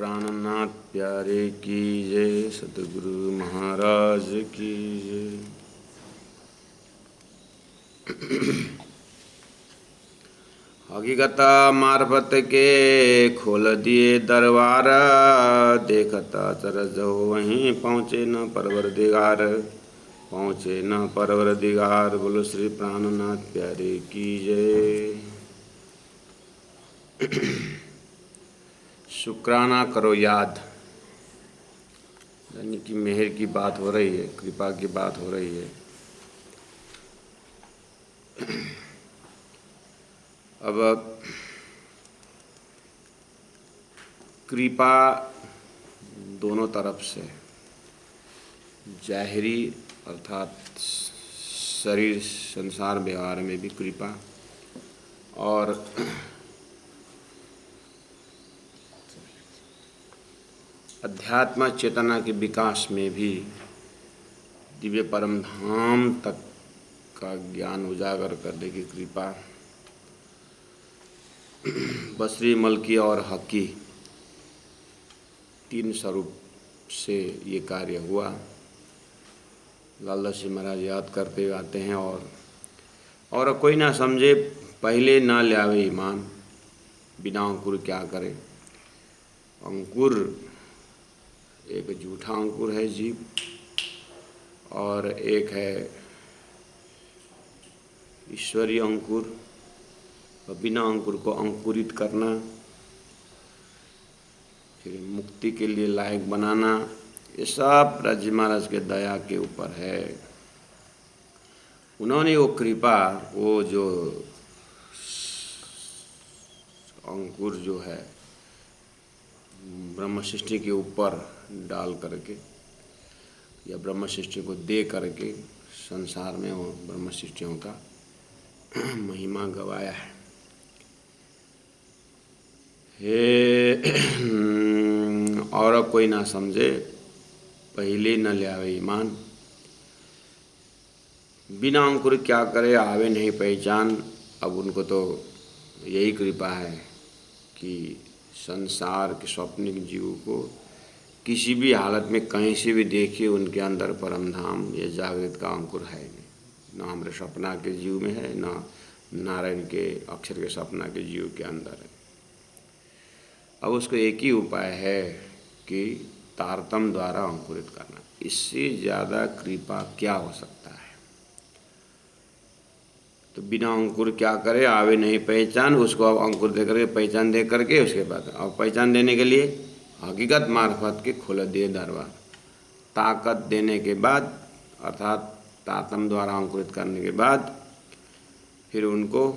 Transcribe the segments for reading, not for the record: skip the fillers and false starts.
प्राणनाथ प्यारे की जय, सतगुरु महाराज की जय। हकीकत मार्फत के खोल दिए दरबार, देखता चरज हो वहीं पहुँचे न परवरदिगार, पहुँचे न परवरदिगार। बोलो श्री प्राणनाथ प्यारे की जय। शुक्राना करो याद, यानी कि मेहर की बात हो रही है, कृपा की बात हो रही है। अब कृपा दोनों तरफ से, जाहिरी अर्थात शरीर संसार व्यवहार में भी कृपा, और अध्यात्म चेतना के विकास में भी दिव्य परम धाम तक का ज्ञान उजागर करने की कृपा, बसरी, मलकी और हकी तीन स्वरूप से ये कार्य हुआ। लालदास जी महाराज याद करते आते हैं। और कोई ना समझे पहले ना ल्यावे ईमान, बिना अंकुर क्या करे। अंकुर एक झूठा अंकुर है जीव, और एक है ईश्वरीय अंकुर। और बिना अंकुर को अंकुरित करना, फिर मुक्ति के लिए लायक बनाना, ये सब राज्य महाराज के दया के ऊपर है। उन्होंने वो कृपा, वो जो अंकुर जो है ब्रह्म सृष्टि के ऊपर डाल करके या ब्रह्म सृष्टि को दे करके संसार में वो ब्रह्म सृष्टियों का महिमा गवाया है। हे और कोई ना समझे पहले न ल्यावे ईमान, बिना अंकुर क्या करे आवे नहीं पहचान। अब उनको तो यही कृपा है कि संसार के स्वप्निक जीव को किसी भी हालत में कहीं से भी देखिए, उनके अंदर परम धाम या जागृत का अंकुर है नहीं। न हमारे सपना के जीव में है, न नारायण के अक्षर के सपना के जीव के अंदर है। अब उसको एक ही उपाय है कि तारतम द्वारा अंकुरित करना। इससे ज़्यादा कृपा क्या हो सकता है। तो बिना अंकुर क्या करे आवे नहीं पहचान, उसको अब अंकुर दे करके पहचान दे करके उसके बाद अब पहचान देने के लिए हकीकत मार्फत के खोल दिए दरबार। ताकत देने के बाद अर्थात तातम द्वारा अंकुरित करने के बाद फिर उनको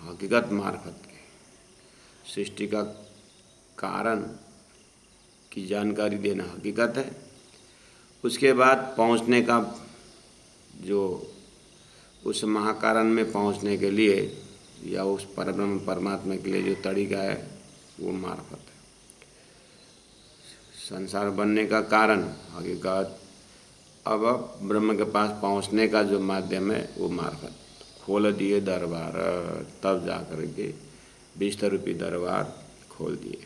हकीकत मार्फत के सृष्टि का कारण की जानकारी देना हकीकत है। उसके बाद पहुंचने का जो उस महाकारण में पहुंचने के लिए या उस परब्रह्म परमात्मा के लिए जो तरीका है वो मार्फत है। संसार बनने का कारण हकीकत, अब ब्रह्म के पास पहुंचने का जो माध्यम है वो मार्फत। खोल दिए दरबार, तब जा कर के 20 रूपी दरबार खोल दिए।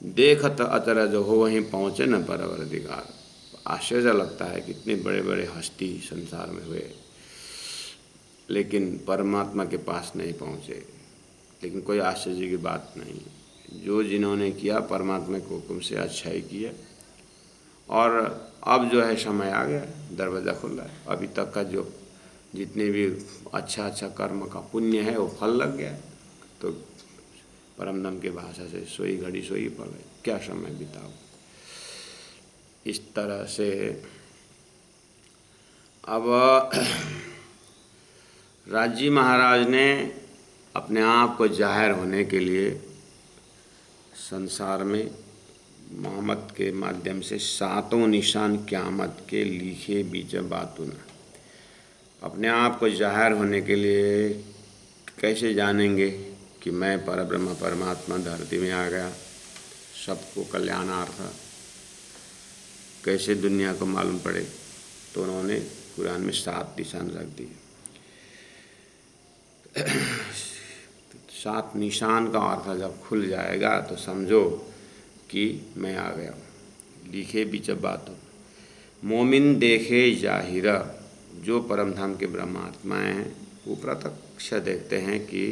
देखत अचरज हो वहीं पहुँचे न परवरदिगार। आश्चर्य लगता है कितने बड़े बड़े हस्ती संसार में हुए, लेकिन परमात्मा के पास नहीं पहुँचे। लेकिन कोई आश्चर्य की बात नहीं, जो जिन्होंने किया परमात्मा के हुक्म से अच्छा ही किया। और अब जो है समय आ गया, दरवाज़ा खुल रहा है। अभी तक का जो जितने भी अच्छा अच्छा कर्म का पुण्य है वो फल लग गया। तो परमधाम की भाषा से सोई घड़ी सोई पल है, क्या समय बिताओ। इस तरह से अब राजी महाराज ने अपने आप को जाहिर होने के लिए संसार में मोहम्मद के माध्यम से 7 निशान क़यामत के लिखे बीच बातुन। अपने आप को जाहिर होने के लिए कैसे जानेंगे कि मैं परब्रह्म परमात्मा धरती में आ गया, सबको कल्याणार्थ, कैसे दुनिया को मालूम पड़े। तो उन्होंने कुरान में 7 निशान रख दिए। 7 निशान का अर्थ जब खुल जाएगा तो समझो कि मैं आ गया हूँ। लिखे बीच बातों मोमिन देखे जाहिरा, जो परमधाम के ब्रह्मात्माएँ हैं वो प्रत्यक्ष देखते हैं कि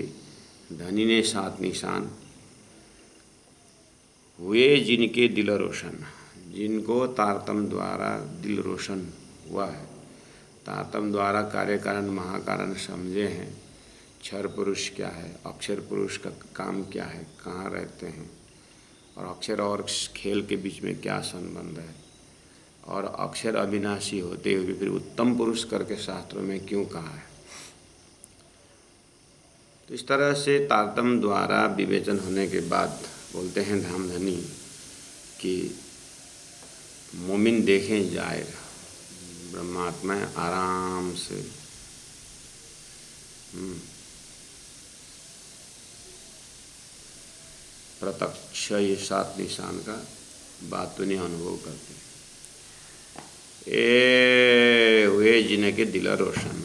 धनी ने 7 निशान हुए जिनके दिल रोशन, जिनको तारतम द्वारा दिल रोशन हुआ है, तारतम द्वारा कार्य कारण महाकारण समझे हैं। क्षर पुरुष क्या है, अक्षर पुरुष का काम क्या है, कहाँ रहते हैं, और अक्षर और खेल के बीच में क्या संबंध है, और अक्षर अविनाशी होते हुए फिर उत्तम पुरुष करके शास्त्रों में क्यों कहा है। तो इस तरह से तारतम द्वारा विवेचन होने के बाद बोलते हैं धामधनी कि मोमिन देखें जाएगा, ब्रह्मात्मा आराम से प्रत्यक्ष ये 7 निशान का बात तो नहीं अनुभव करते। ए हुए जिनके दिल रोशन,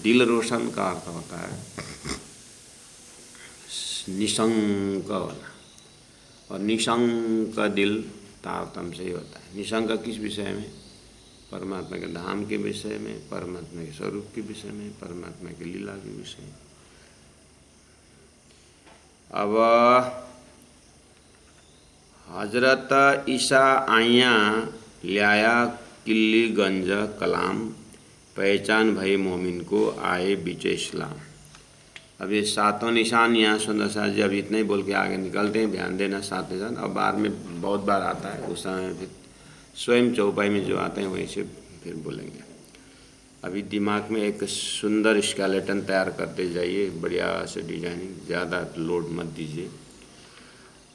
दिल रोशन का अर्थ होता है निशंक वाला, और निशंक दिल तारतम से ही होता है। निशंक किस विषय में, परमात्मा के धाम के विषय में, परमात्मा के स्वरूप के विषय में, परमात्मा की लीला के विषय में। अब हजरत ईसा आया लिया किल्ली गंज कलाम, पहचान भई मोमिन को आए बीच इस्लाम। अब ये 7 निशान यहाँ सुंदर शाह जी अब इतने ही बोल के आगे निकलते हैं, ध्यान देना 7 निशान। अब बाद में बहुत बार आता है, उस समय फिर स्वयं चौपाई में जो आते हैं वहीं से फिर बोलेंगे। अभी दिमाग में एक सुंदर स्केलेटन तैयार करते जाइए, बढ़िया से डिजाइनिंग, ज़्यादा लोड मत दीजिए।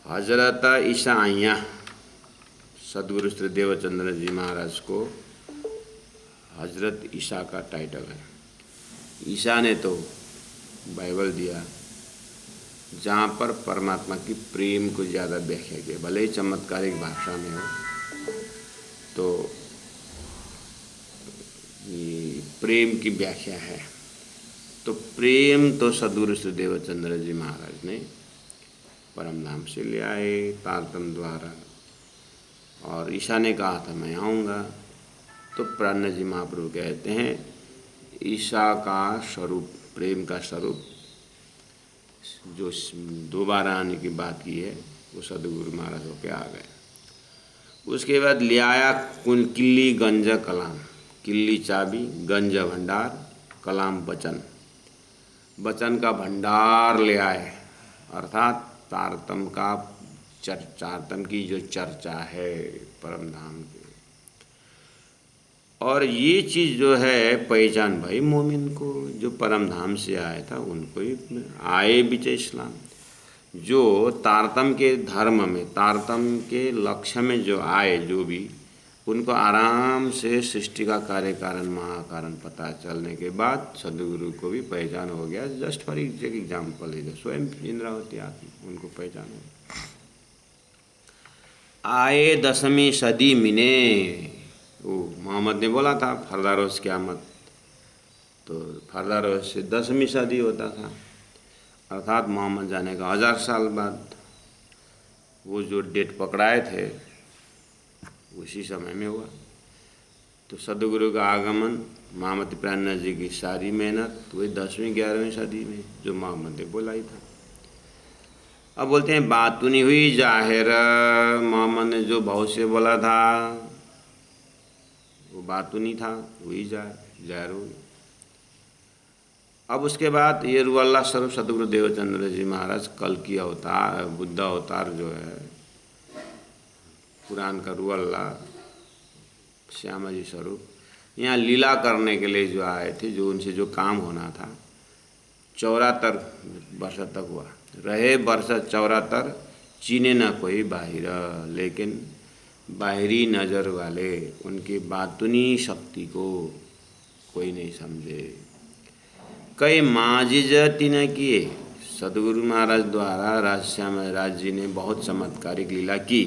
हजरत ईसा आया, सदगुरु श्री देवचंद्र जी महाराज को हजरत ईसा का टाइटल है। ईसा ने तो बाइबल दिया जहाँ पर परमात्मा की प्रेम को ज़्यादा व्याख्या की, भले ही चमत्कारिक भाषा में हो, तो ये प्रेम की व्याख्या है। तो प्रेम तो सदगुरु श्री देवचंद्र जी महाराज ने परम धाम से ले आए तारतम द्वारा, और ईसा ने कहा था मैं आऊँगा। तो प्राण जी महाप्रभु कहते हैं ईसा का स्वरूप, प्रेम का स्वरूप जो दोबारा आने की बात की है वो सदगुरु महाराज होके आ गए। उसके बाद ले आया किल्ली गंज कलाम, किल्ली चाबी, गंज भंडार, कलाम वचन, वचन का भंडार ले आए, अर्थात तारतम का तारतम की जो चर्चा है परम धाम की। और ये चीज़ जो है पहचान भाई मोमिन को, जो परम धाम से आया था उनको ही आए बीच इस्लाम, जो तारतम के धर्म में, तारतम के लक्ष्य में जो आए, जो भी उनको आराम से सृष्टि का कार्य कारण महाकारण पता चलने के बाद सदगुरु को भी पहचान हो गया। जस्ट फॉर एग्जाम्पल है, स्वयं इंद्रावती आत्मा उनको पहचान हो। आए 10वीं सदी मिने, वो मोहम्मद ने बोला था फरदारोस क़यामत, तो फरदारोस से 10वीं सदी होता था, अर्थात मोहम्मद जाने का 1000 साल बाद वो जो डेट पकड़ाए थे उसी समय में हुआ। तो सदगुरु का आगमन, मोहम्मद प्राण जी की सारी मेहनत वही 10वीं 11वीं सदी में जो मोहम्मद ने बोलाई था। अब बोलते हैं बात तो नहीं हुई जाहिर, मोहम्मद ने जो बहुत से बोला था वो बात तो नहीं था, हुई जाहिर हो गई। अब उसके बाद ये रुअल्लाह स्वरूप सदगुरु देवचंद्र जी महाराज कल की अवतार, बुद्ध अवतार जो है कुरान का रुअल्लाह श्यामा जी स्वरूप, यहाँ लीला करने के लिए जो आए थे, जो उनसे जो काम होना था 74 वर्ष तक हुआ। रहे वर्ष 74 चीने न कोई बाहिर, लेकिन बाहरी नज़र वाले उनकी बातुनी शक्ति को कोई नहीं समझे। कई माजिज तीन किए, सदगुरु महाराज द्वारा राजश्याम राज जी ने बहुत चमत्कारिक लीला की।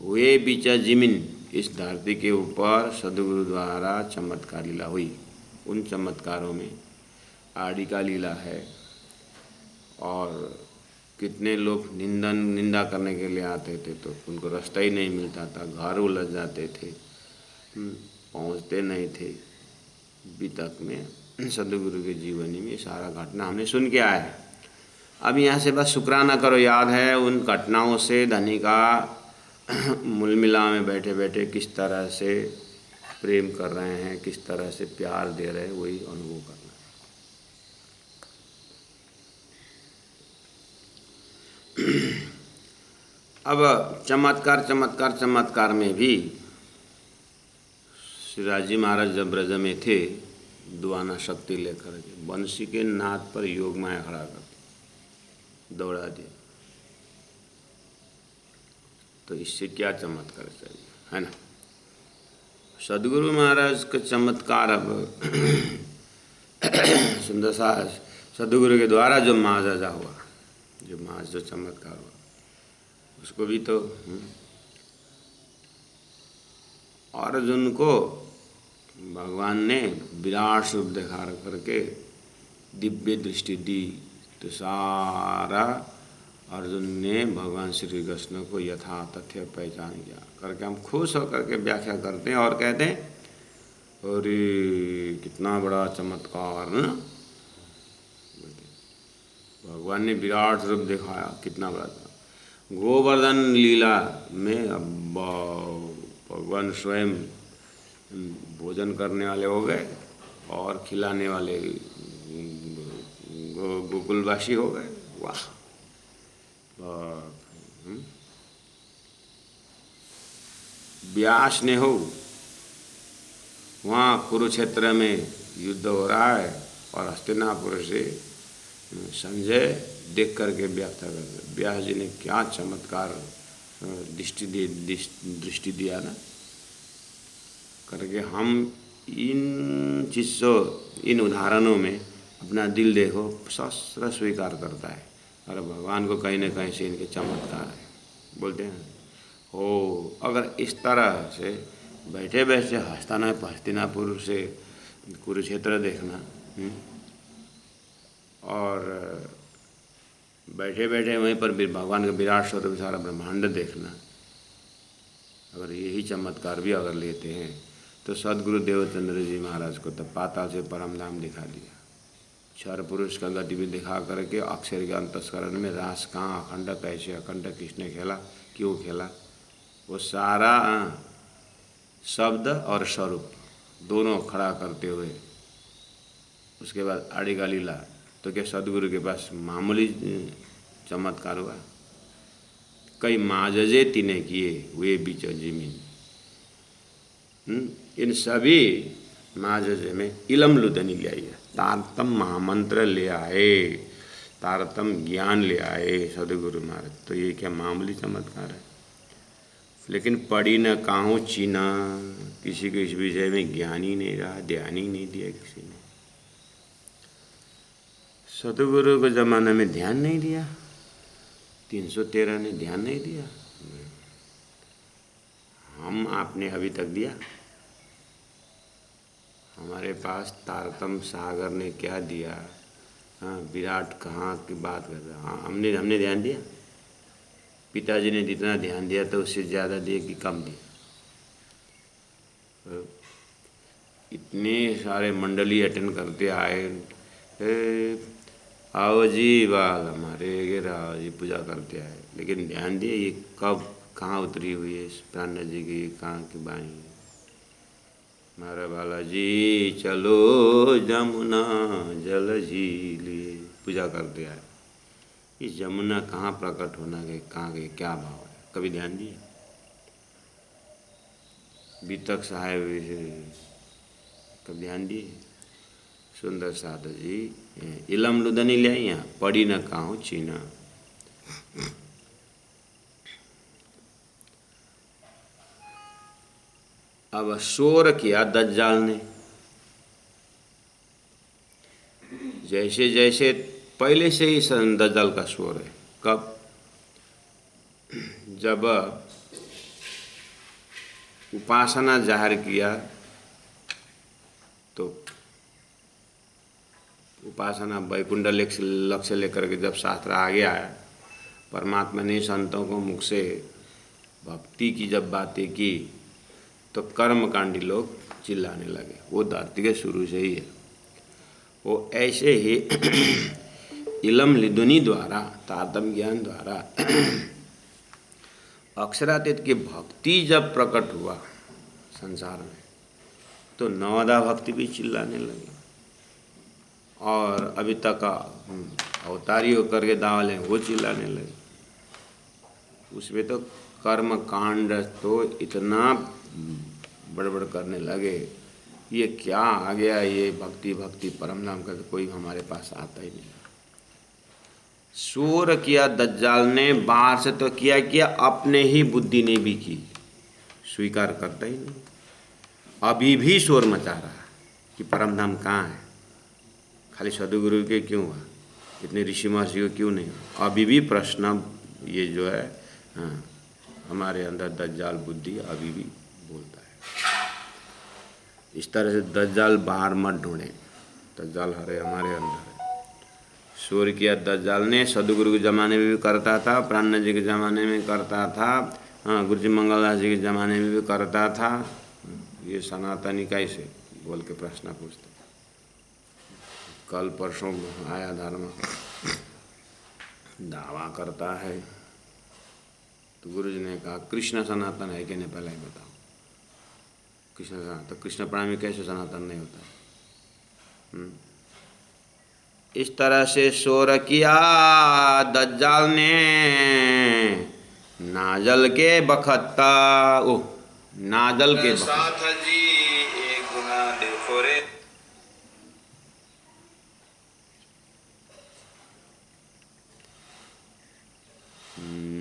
हुए बीच जमीन, इस धरती के ऊपर सदगुरु द्वारा चमत्कार लीला हुई। उन चमत्कारों में आड़ी का लीला है, और कितने लोग निंदा करने के लिए आते थे तो उनको रास्ता ही नहीं मिलता था, घर उलझ जाते थे, पहुंचते नहीं थे। अभी तक में सदगुरु के जीवनी में सारा घटना हमने सुन के आए। अब यहाँ से बस शुक्राना करो, याद है उन घटनाओं से धनी का मुलमिला में बैठे बैठे किस तरह से प्रेम कर रहे हैं, किस तरह से प्यार दे रहे हैं, वही अनुभव करना। अब चमत्कार चमत्कार चमत्कार में भी शिवाजी महाराज जब ब्रज में थे, दुआना शक्ति लेकर के बंसी के नाद पर योग माया खड़ा कर दौड़ा दिया। तो इससे क्या चमत्कार चाहिए, है ना। सदगुरु महाराज का चमत्कार अब सुंदर सा सदगुरु के द्वारा जो महाजाजा हुआ, जो चमत्कार हुआ, उसको भी तो अर्जुन को भगवान ने विराट रूप दिखा करके दिव्य दृष्टि दी, तो सारा अर्जुन ने भगवान श्री कृष्ण को यथा तथ्य पहचान किया करके हम खुश होकर के व्याख्या करते हैं और कहते हैं अरे कितना बड़ा चमत्कार ना, भगवान ने विराट रूप दिखाया, कितना बड़ा था। गोवर्धन लीला में अब भगवान स्वयं भोजन करने वाले हो गए और खिलाने वाले गोकुलवासी हो गए। वाह। व्यास ने हो, वहाँ कुरुक्षेत्र में युद्ध हो रहा है और हस्तिनापुर से संजय देख करके व्याख्या करते, व्यास जी ने क्या चमत्कार दृष्टि दिया ना करके। हम इन चीज़ों, इन उदाहरणों में अपना दिल देखो सहस्र स्वीकार करता है, और भगवान को कहीं न कहीं से इनके चमत्कार है बोलते हैं। हो अगर इस तरह से बैठे बैठे हस्तिनापुर से कुरुक्षेत्र देखना और बैठे बैठे वहीं पर भगवान का विराट स्वरूप सारा ब्रह्मांड देखना, अगर यही चमत्कार भी अगर लेते हैं तो सदगुरु देवचंद्र जी महाराज को तो पाताल से परम धाम दिखा दिया, क्षर पुरुष का गति भी दिखा करके अक्षर के अंतस्करण में रास कहाँ अखंड, कैसे अखंड, किसने खेला, क्यों खेला, वो सारा शब्द और स्वरूप दोनों खड़ा करते हुए उसके बाद आड़ी का लीला। तो क्या सदगुरु के पास मामूली चमत्कार हुआ? कई माजजे तिने किए हुए बीच जमीन। इन सभी माजजे में इलम लुदनी ले आई है, तारतम महामंत्र ले आए, तारतम ज्ञान ले आए सदगुरु महाराज। तो ये क्या मामूली चमत्कार है? लेकिन पढ़ी न काहू चीना, किसी को इस विषय में ज्ञान ही नहीं रहा, ध्यान ही नहीं दिया किसी ने। सदगुरु के ज़माने में ध्यान नहीं दिया, 313 ने ध्यान नहीं दिया। हम आपने अभी तक दिया? हमारे पास तारतम सागर ने क्या दिया? हाँ, विराट कहाँ की बात कर रहा। हाँ, हमने ध्यान दिया? पिताजी ने जितना ध्यान दिया तो उससे ज़्यादा दिए कि कम दिया? इतने सारे मंडली अटेंड करते आए, आओ जी बाल हमारे गिरा जी पूजा करते आए, लेकिन ध्यान दिए ये कब कहाँ उतरी हुई है प्राण जी की, कहाँ की बाणी। मारा बालाजी चलो जमुना जल झीले, पूजा करते आए। इस जमुना कहाँ प्रकट होना गए, कहाँ गए, क्या भाव है, कभी ध्यान दिए? बीतक साहेब कभी ध्यान दिए? सुंदर साधु जी इलम लुदनी ले आई, यहाँ पढ़ी न काहू चीना। अब शोर किया दज्जाल ने, जैसे जैसे पहले से ही दज्जाल का शोर है। कब? जब उपासना जाहिर किया तो उपासना वैकुंठ लक्ष्य लेकर के जब शास्त्र आगे आया परमात्मा ने संतों को मुख से भक्ति की जब बातें की तो कर्मकांडी लोग चिल्लाने लगे। वो धरती के शुरू से ही है। वो ऐसे ही इलम लिदुनी द्वारा, तातम ज्ञान द्वारा अक्षरातीत की भक्ति जब प्रकट हुआ संसार में तो नवदा भक्ति भी चिल्लाने लगी। और अभी तक अवतारी होकर के दावल हैं वो चिल्लाने लगे। उसमें तो कर्म कांड तो इतना बड़बड़ करने लगे, ये क्या आ गया, ये भक्ति भक्ति परम नाम का तो कोई हमारे पास आता ही नहीं। शोर किया दज्जाल ने, बाहर से तो किया अपने ही बुद्धि ने भी की, स्वीकार करता ही नहीं। अभी भी शोर मचा रहा है कि परम धाम कहाँ है, खाली सदगुरु के क्यों हुआ, इतने ऋषि महर्षि को क्यों नहीं हुआ। अभी भी प्रश्न ये जो है हमारे अंदर दज्जाल बुद्धि अभी भी बोलता है। इस तरह से दज्जाल बाहर मत ढूंढें, दज्जाल हरे हमारे अंदर है। शोर किया दज्जाल ने, सदगुरु के ज़माने में भी करता था, प्राण जी के ज़माने में करता था, गुरु जी मंगलदास जी के ज़माने में भी करता था। ये सनातनी कैसे बोल के प्रश्न पूछते। कल परसों आया धर्म दावा करता है तो गुरु जी ने कहा कृष्ण सनातन है कि नहीं, पहले ही बताओ। कृष्ण सनातन, कृष्ण प्राणी कैसे सनातन नहीं होता। इस तरह से शोर किया दज्जाल ने नाजल के बखत्ता, ओ नाजल के बखत्ता जी एक गुना देखो रे।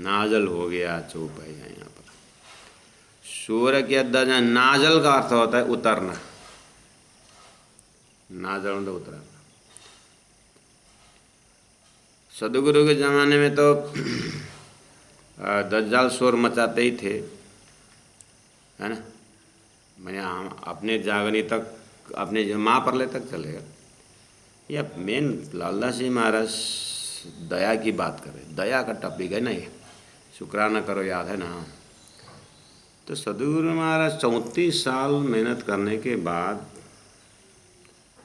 नाजल हो गया चौपाई है यहाँ पर। शोर किया दज्जाल, नाजल का अर्थ होता है उतरना, नाजल मतलब उतरना। सदगुरु के ज़माने में तो दज्जाल शोर मचाते ही थे, है ना। मैंने हम अपने जागनी तक, अपने महाप्रलय तक चलेगा। या मेन लालदास जी महाराज दया की बात करें, दया का टॉपिक है ना ये, शुक्राना करो याद है ना। तो सदगुरु महाराज 34 साल मेहनत करने के बाद,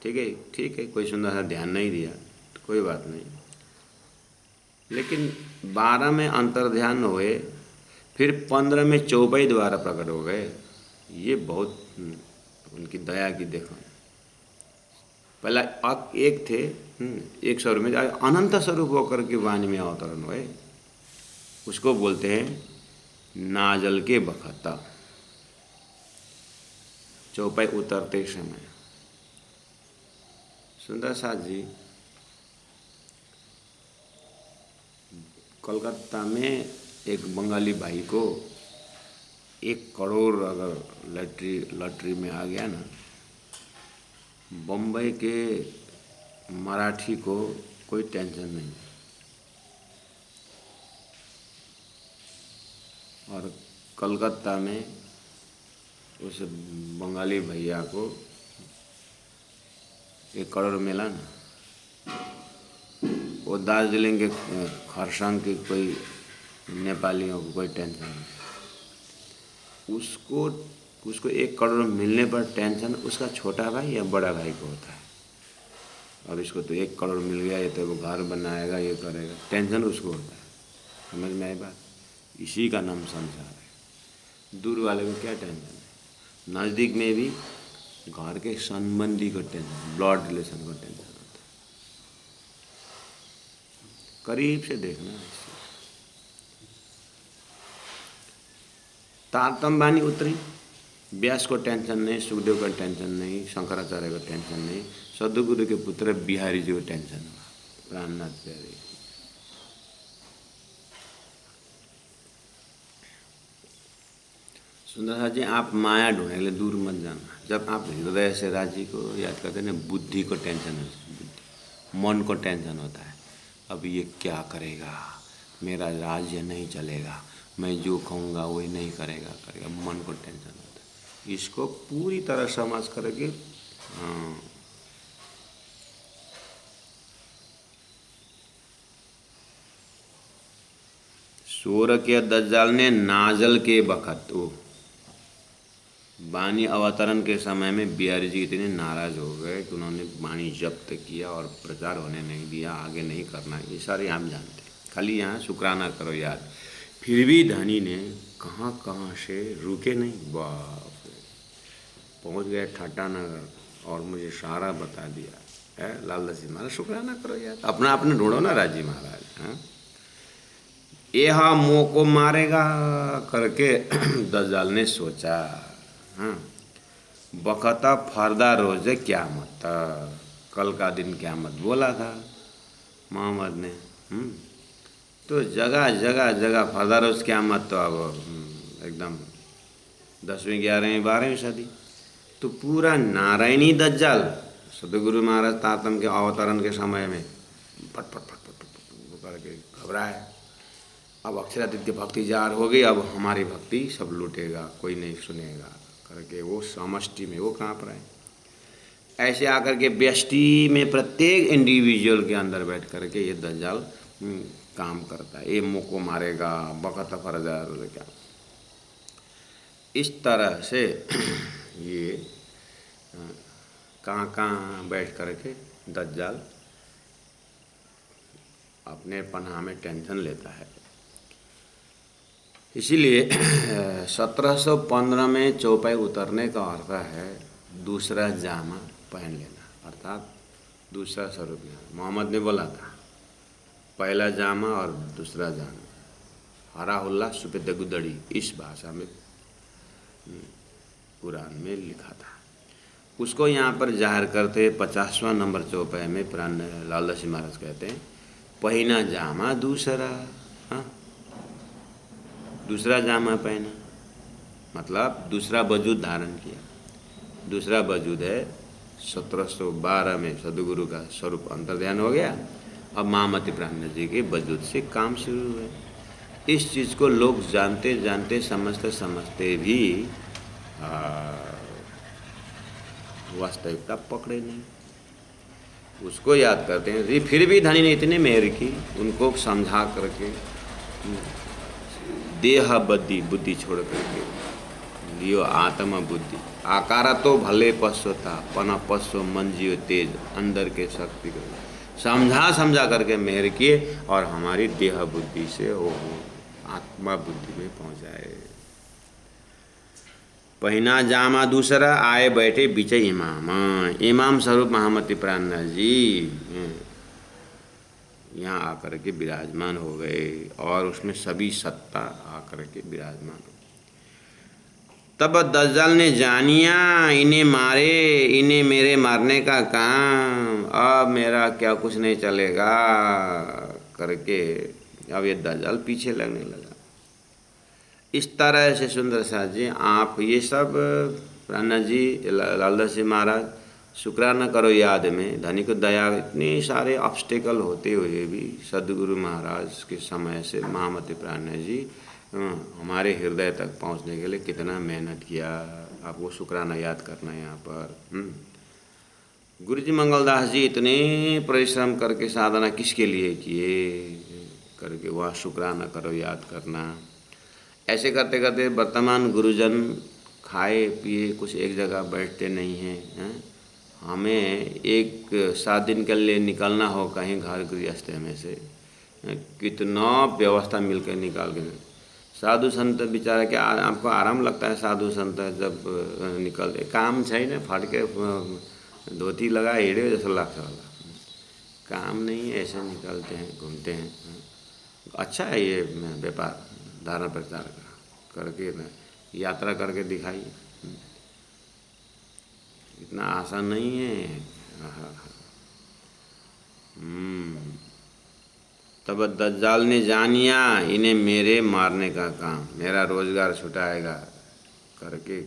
ठीक है कोई सुंदर सा ध्यान नहीं दिया तो कोई बात नहीं, लेकिन 12 में अंतर ध्यान हुए, फिर 15 में चौपाई द्वारा प्रकट हो गए। ये बहुत उनकी दया की देखो। पहला एक थे, एक स्वरूप में अनंत स्वरूप होकर के वाणी में अवतरण हुए, उसको बोलते हैं नाजल के बखत्ता। चौपाई उतरते समय सुंदर साथ जी कोलकाता में एक बंगाली भाई को 1 करोड़ अगर लॉटरी में आ गया ना, बम्बई के मराठी को कोई टेंशन नहीं। और कलकत्ता में उस बंगाली भैया को 1 करोड़ मिला ना, वो दार्जिलिंग के खरसांग के कोई नेपालियों को कोई टेंशन नहीं। उसको 1 करोड़ मिलने पर टेंशन उसका छोटा भाई या बड़ा भाई को होता है। अब इसको तो 1 करोड़ मिल गया, ये तो वो घर बनाएगा, ये करेगा, टेंशन उसको होता है। समझ में आई बात। इसी का नाम संसार है। दूर वाले को क्या टेंशन है, नज़दीक में भी घर के संबंधी को टेंशन, ब्लड रिलेशन को टेंशन होता है। करीब से देखना। तारतम वाणी उतरी, व्यास को टेंशन नहीं, सुखदेव का टेंशन नहीं, शंकराचार्य को टेंशन नहीं, सदगुरु के पुत्र बिहारी जी को टेंशन हुआ, प्राणनाथ प्यारे। सुंदर जी आप माया ढूंढने के लिए दूर मत जाना। जब आप हृदय से राजी को याद करते हैं ना, बुद्धि को टेंशन है, मन को टेंशन होता है, अब ये क्या करेगा, मेरा राज्य नहीं चलेगा, मैं जो कहूँगा वही नहीं करेगा, मन को टेंशन होता है। इसको पूरी तरह समझ करके सूर के दज्जाल ने नाजल के बखत वो बानी अवतरण के समय में बिहारी जी इतने नाराज हो गए कि उन्होंने बानी जब्त किया और प्रचार होने नहीं दिया, आगे नहीं करना। ये सारे हम जानते हैं, खाली यहाँ शुक्राना करो याद। फिर भी धनी ने कहाँ कहाँ से रुके नहीं, बाप रे, पहुँच गए ठाटानगर और मुझे सारा बता दिया है। लालदास जी महाराज शुक्राना करो यार, अपना अपने ढूंढो ना राजी महाराज। हाँ, यह मुँह को मारेगा करके दज्जाल ने सोचा। हाँ, बखता फरदा रोज़ क़यामत, कल का दिन क़यामत बोला था मोहम्मद ने। तो जगह जगह जगह फरदा रोज़ क़यामत, तो अब एकदम 10वीं 11वीं 12वीं सदी, तो पूरा नारायणी दज्जाल सदगुरु महाराज तातम के अवतरण के समय में फट फट फट फट फट करके घबराए। अब अक्षरादित्य भक्ति जार हो गई, अब हमारी भक्ति सब लूटेगा, कोई नहीं सुनेगा करके वो समष्टि में वो काँप रहे। ऐसे आकर के व्यष्टि में प्रत्येक इंडिविजुअल के अंदर बैठ करके ये दज्जाल काम करता है। ये मुँह को मारेगा, बखत फरदा क्या, इस तरह से ये कहाँ कहाँ बैठ करके दज्जाल अपने पनाह में टेंशन लेता है। इसीलिए 1715 में चौपाई उतरने का अर्थ है दूसरा जामा पहन लेना, अर्थात दूसरा स्वरूप लेना। मोहम्मद ने बोला था पहला जामा और दूसरा जामा, हरा हुल्ला सुपेद गुदड़ी, इस भाषा में कुरान में लिखा था। उसको यहाँ पर जाहिर करते 50वां नंबर चौपाई में प्राण लालदास जी महाराज कहते हैं पहना जामा दूसरा। हाँ, दूसरा जामा पहना मतलब दूसरा वजूद धारण किया। दूसरा वजूद है 1712 में सदगुरु का स्वरूप अंतर्ध्यान हो गया। अब महामति प्राण जी के वजूद से काम शुरू हुए। इस चीज़ को लोग जानते जानते समझते समझते भी वास्तविकता पकड़े नहीं, उसको याद करते हैं। फिर भी धनी ने इतने मेहर की, उनको समझा करके देह बुद्धि छोड़ करके लियो आत्मा बुद्धि। आकारा तो भले पशु था, पना पशु मन जियो तेज, अंदर के शक्ति को समझा करके मेहर किए और हमारी देह बुद्धि से वो आत्मा बुद्धि में पहुँचाए। पहना जामा दूसरा, आए बैठे बीचे इमाम। इमाम स्वरूप महामति प्राण जी यहाँ आकर के विराजमान हो गए और उसमें सभी सत्ता आकर के विराजमान हो। तब दज्जाल ने जानिया इन्हें मारे, इन्हें मेरे मारने का काम, अब मेरा क्या कुछ नहीं चलेगा करके अब ये दज्जाल पीछे लगने लगा। इस तरह से सुंदर साथ जी आप ये सब प्राणा जी लालदास जी महाराज शुक्राना करो याद में। धनी को दया, इतने सारे ऑब्स्टिकल होते हुए भी सदगुरु महाराज के समय से महामति प्राण जी हमारे हृदय तक पहुंचने के लिए कितना मेहनत किया, आपको शुक्राना याद करना है यहाँ पर। गुरु जी मंगलदास जी इतने परिश्रम करके साधना किसके लिए किए करके वह शुक्राना करो याद करना। ऐसे करते करते वर्तमान गुरुजन खाए पिए कुछ एक जगह बैठते नहीं हैं। हमें एक 7 दिन के लिए निकलना हो कहीं घर गृहस्थ में से, कितना व्यवस्था मिलकर निकाल के। साधु संत बेचारा के आपको आराम लगता है, साधु संत जब निकलते काम छैन, फट के धोती लगा हिड़े जैसा लगता वाला काम नहीं, ऐसे निकलते हैं घूमते हैं। अच्छा है ये व्यापार धारण प्रचार करके यात्रा करके दिखाइए, इतना आसान नहीं है। तब दज्जाल ने जानिया इन्हें मेरे मारने का काम, मेरा रोजगार छुटाएगा करके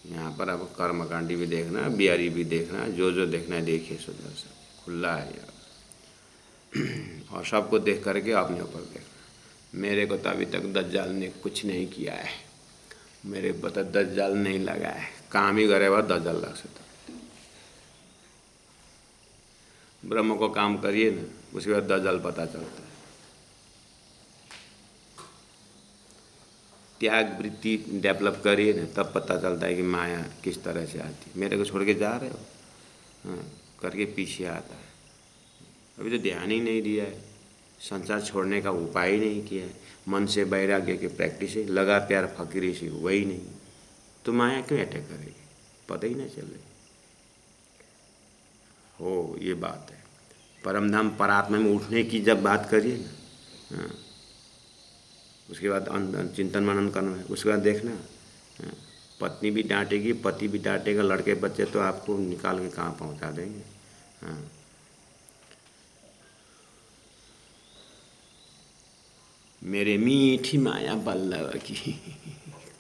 यहाँ पर अब कर्मकांडी भी देखना, बिहारी भी देखना, जो देखना है देखिए, सुंदर सा खुला है यार। और सबको देख करके अपने ऊपर देखना। मेरे को तो अभी तक दज्जाल ने कुछ नहीं किया है, मेरे को तो दज्जाल नहीं लगा है, काम ही करे हुआ दज्जाल लग सकता। ब्रह्म को काम करिए ना, उसके बाद दज्जाल पता चलता है। त्याग वृत्ति डेवलप करिए ना, तब पता चलता है कि माया किस तरह से आती है। मेरे को छोड़ के जा रहे हो, हाँ, करके पीछे आता है। अभी तो ध्यान ही नहीं दिया है, संसार छोड़ने का उपाय ही नहीं किया है, मन से वैराग्य की प्रैक्टिस है, लगा प्यार फकीरी से वही नहीं, तो माया क्यों अटैक करेगी, पता ही नहीं चले। हो ये बात है। परमधाम परात्मा में उठने की जब बात करिए ना, हाँ, उसके बाद चिंतन मनन करना है, उसके बाद देखना, हाँ, पत्नी भी डांटेगी, पति भी डांटेगा, लड़के बच्चे तो आपको निकाल के कहाँ पहुँचा देंगे। हाँ, मेरे मीठी माया बल्लभ की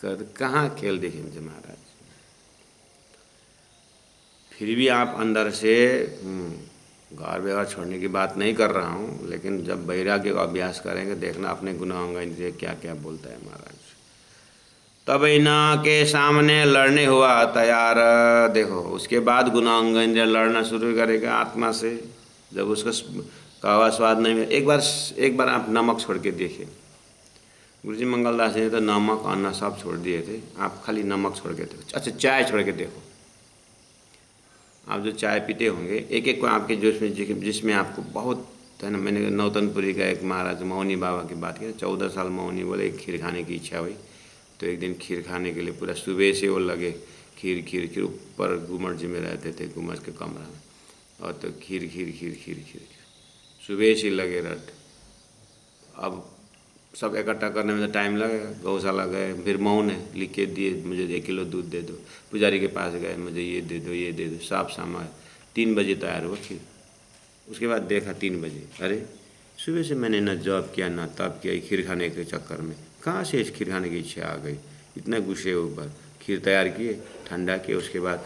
कर कहाँ खेल देखेंगे महाराज। फिर भी आप अंदर से घर व्यवहार छोड़ने की बात नहीं कर रहा हूँ, लेकिन जब वैराग्य का अभ्यास करेंगे देखना अपने गुनाहों इंद्रिय क्या क्या बोलता है महाराज। तब इना के सामने लड़ने हुआ तैयार। देखो उसके बाद गुनाहों इंद्रिय लड़ना शुरू करेगा आत्मा से, जब उसका कहवा स्वाद नहीं मिले। एक बार आप नमक छोड़ के देखिए, गुरुजी मंगलदास जी ने तो नमक अन्न सब छोड़ दिए थे, आप खाली नमक छोड़ के देखो। अच्छा चाय छोड़ के देखो, आप जो चाय पीते होंगे एक एक को आपके जिसमें आपको बहुत है ना। मैंने नौतनपुरी का एक महाराज मौनी बाबा की बात की, 14 साल मौनी बोले खीर खाने की इच्छा हुई, तो एक दिन खीर खाने के लिए पूरा सुबह से वो लगे खीर खीर खीर। ऊपर गुमट जी में रहते थे, गुमट के कमरा में, और तो खीर खीर खीर खीर खीर सुबह से लगे रट। अब सब इकट्ठा करने में तो टाइम लगेगा, गौशाला गए, फिर मौन है, लिख के दिए मुझे 1 किलो दूध दे दो। पुजारी के पास गए, मुझे ये दे दो ये दे दो, सब सामान। 3 बजे तैयार हुआ खीर। उसके बाद देखा 3 बजे, अरे सुबह से मैंने ना जॉब किया ना तब किया, खीर खाने के चक्कर में कहाँ से इस खीर खाने की इच्छा आ गई। इतना गुस्से ऊपर खीर तैयार किए, ठंडा किए, उसके बाद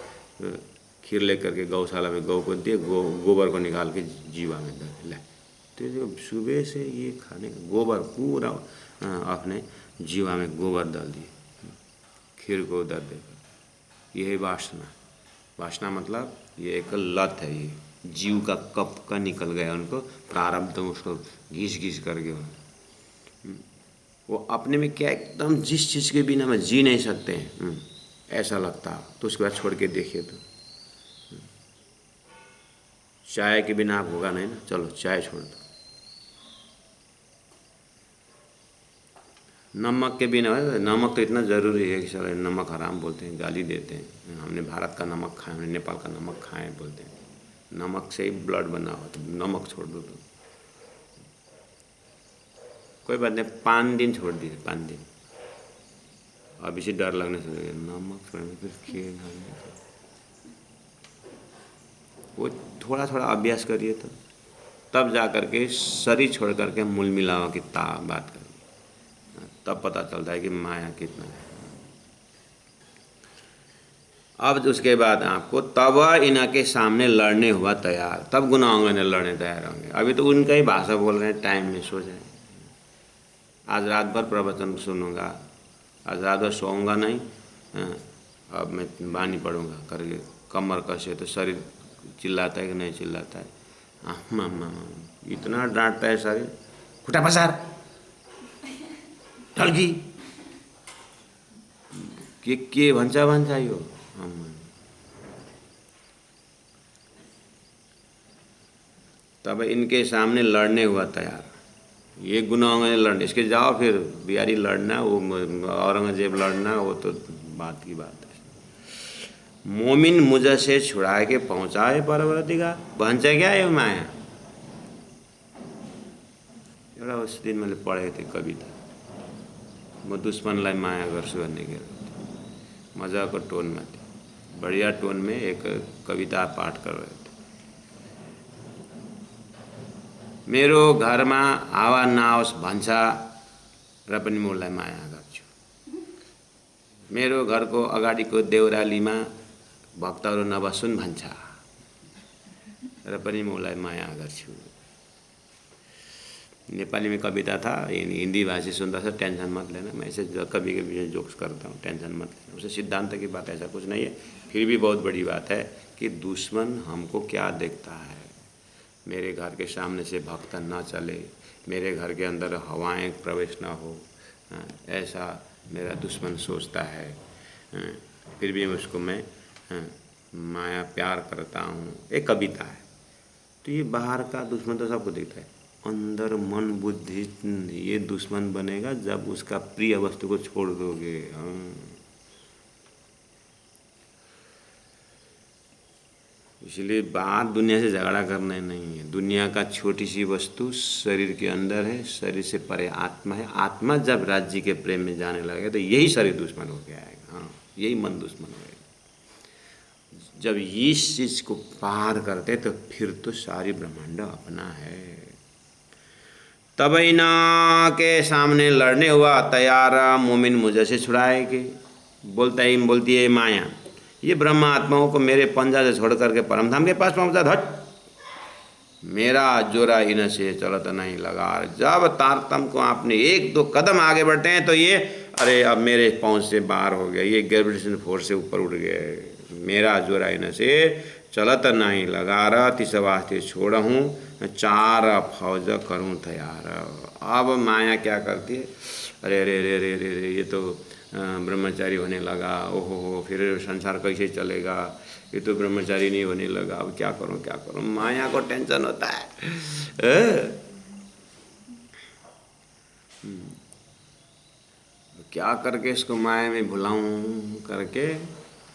खीर लेकर के गौशाला में गौ को दिए, गोबर को निकाल के जीवा में डाल लाए। तो सुबह से ये खाने का गोबर पूरा अपने जीवा में गोबर डाल दिए, खीर को उधर देकर। यही वासना, वासना मतलब ये एक लत है, ये जीव का कप का निकल गया उनको, प्रारब्ध उसको घिस घिस करके वो अपने में क्या एकदम जिस चीज़ के बिना में जी नहीं सकते हैं ऐसा लगता। तो उसके बाद छोड़ के देखिए तो चाय के बिना आप होगा नहीं ना, चलो चाय छोड़ दो। नमक के बिना, नमक तो इतना ज़रूरी है कि चलो नमक हराम बोलते हैं, गाली देते हैं, हमने भारत का नमक खाया, हमने नेपाल का नमक खाए बोलते हैं। नमक से ही ब्लड बना हो, तो नमक छोड़ दो तो कोई बात नहीं। 5 दिन छोड़ दीजिए, 5 दिन। अब इसे डर लगने से नमक छोड़ने फिर खीर खाने, वो थोड़ा थोड़ा अभ्यास करिए तो तब जा कर के शरीर छोड़ करके मूल मिलावा की बात करिए, तब पता चलता है कि माया कितना है। अब उसके बाद आपको तब इनके सामने लड़ने हुआ तैयार, तब गुनाहों ने लड़ने तैयार होंगे। अभी तो उनका ही भाषा बोल रहे हैं, टाइम में सो जाए। आज रात भर प्रवचन सुनूंगा, आज रात भर सोऊंगा नहीं, अब मैं बानी पड़ूंगा करके कमर कसे तो शरीर चिल्लाता है कि नहीं चिल्लाता है, इतना डांटता है शरीर, खुटा पसार ढल्की के भन्छ यो। तब इनके सामने लड़ने हुआ तैयार, ये गुनाहों में लड़ने, इसके जाओ फिर बिहारी लड़ना, वो औरंगजेब लड़ना, वो तो बात की बात है। मोमिन मुझे से छुड़ा के पहुँचाए परवरदिगार, भन्छ क्या है माया। एउटा उस दिन मैले पढेको थिएँ कविता, म दुश्मनलाई माया गर्छु भन्ने के मजाको टोनमा थियो, बढ़िया टोन में एक कविता पाठ कर रहे थे। मेरो घरमा हावा नआओस् भन्छ र पनि म उसलाई माया गर्छु। मेरो घरको अगाडिको देउरालीमा भक्तहरू नबसुन् भन्छ र पनि म उसलाई माया गर्छु। नेपाली में कविता था, हिंदी भाषी सुनता था, टेंशन मत लेना, मैं ऐसे कभी कभी जोक्स करता हूँ, टेंशन मत लेना। उसे सिद्धांत की बात ऐसा कुछ नहीं है, फिर भी बहुत बड़ी बात है कि दुश्मन हमको क्या देखता है। मेरे घर के सामने से भक्त ना चले, मेरे घर के अंदर हवाएं प्रवेश ना हो, ऐसा मेरा दुश्मन सोचता है, फिर भी उसको मैं माया प्यार करता हूँ। एक कविता है। तो ये बाहर का दुश्मन तो सबको दिखता है, अंदर मन बुद्धि ये दुश्मन बनेगा जब उसका प्रिय वस्तु को छोड़ दोगे। इसलिए बात दुनिया से झगड़ा करना नहीं है। दुनिया का छोटी सी वस्तु शरीर के अंदर है, शरीर से परे आत्मा है। आत्मा जब राज्य के प्रेम में जाने लगे तो यही शरीर दुश्मन हो के आएगा। हाँ, यही मन दुश्मन होगा। जब इस चीज को पार करते तो फिर तो सारी ब्रह्मांड अपना है। तबैना के सामने लड़ने हुआ तैयार मोमिन मुझे से छुड़ाएगी। बोलती है माया, ये ब्रह्म आत्माओं को मेरे पंजा से छोड़ करके परमधाम के पास पहुंचा। हट, मेरा जोरा इन से चलत नहीं लगा। जब तारतम को आपने एक दो कदम आगे बढ़ते हैं तो ये अरे अब मेरे पहुंच से बाहर हो गया, ये ग्रेविटेशन फोर्स से ऊपर उठ गए। मेरा जोरा इन से चलत नहीं लगा रहा, तिस वास्ते छोड़ा हूँ चार फौज करूँ तैयार। अब माया क्या करती है, अरे अरे अरे अरे अरे ये तो ब्रह्मचारी होने लगा, ओहो फिर संसार कैसे चलेगा, ये तो ब्रह्मचारी नहीं होने लगा, अब क्या करूं। माया को टेंशन होता है। क्या करके इसको माया में भुलाऊं करके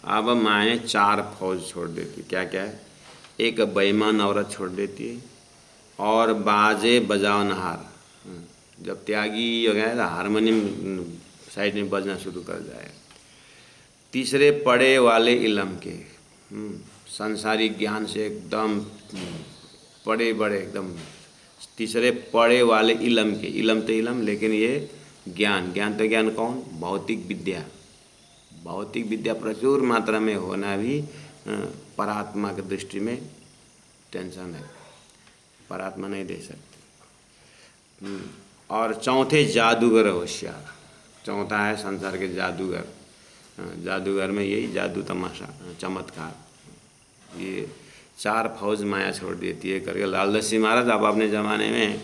अब माया चार फौज छोड़ देती। क्या क्या है, एक बेईमान औरत छोड़ देती है, और बाजे बजाओ नहार, जब त्यागी हो गया तो हारमोनियम साइड में बजना शुरू कर जाए। तीसरे पढ़े वाले इलम के, सांसारिक ज्ञान से एकदम पढ़े बड़े एकदम। तीसरे पढ़े वाले इलम के, इलम तो इलम लेकिन ये ज्ञान, ज्ञान तो ज्ञान कौन, भौतिक विद्या। भौतिक विद्या प्रचुर मात्रा में होना भी परात्मा की दृष्टि में टेंशन है, परात्मा नहीं दे सकते। और चौथे जादूगर होशियार, चौथा है संसार के जादूगर। जादूगर में यही जादू तमाशा चमत्कार, ये चार फौज माया छोड़ देती है करके लालदास जी महाराज आप अपने ज़माने में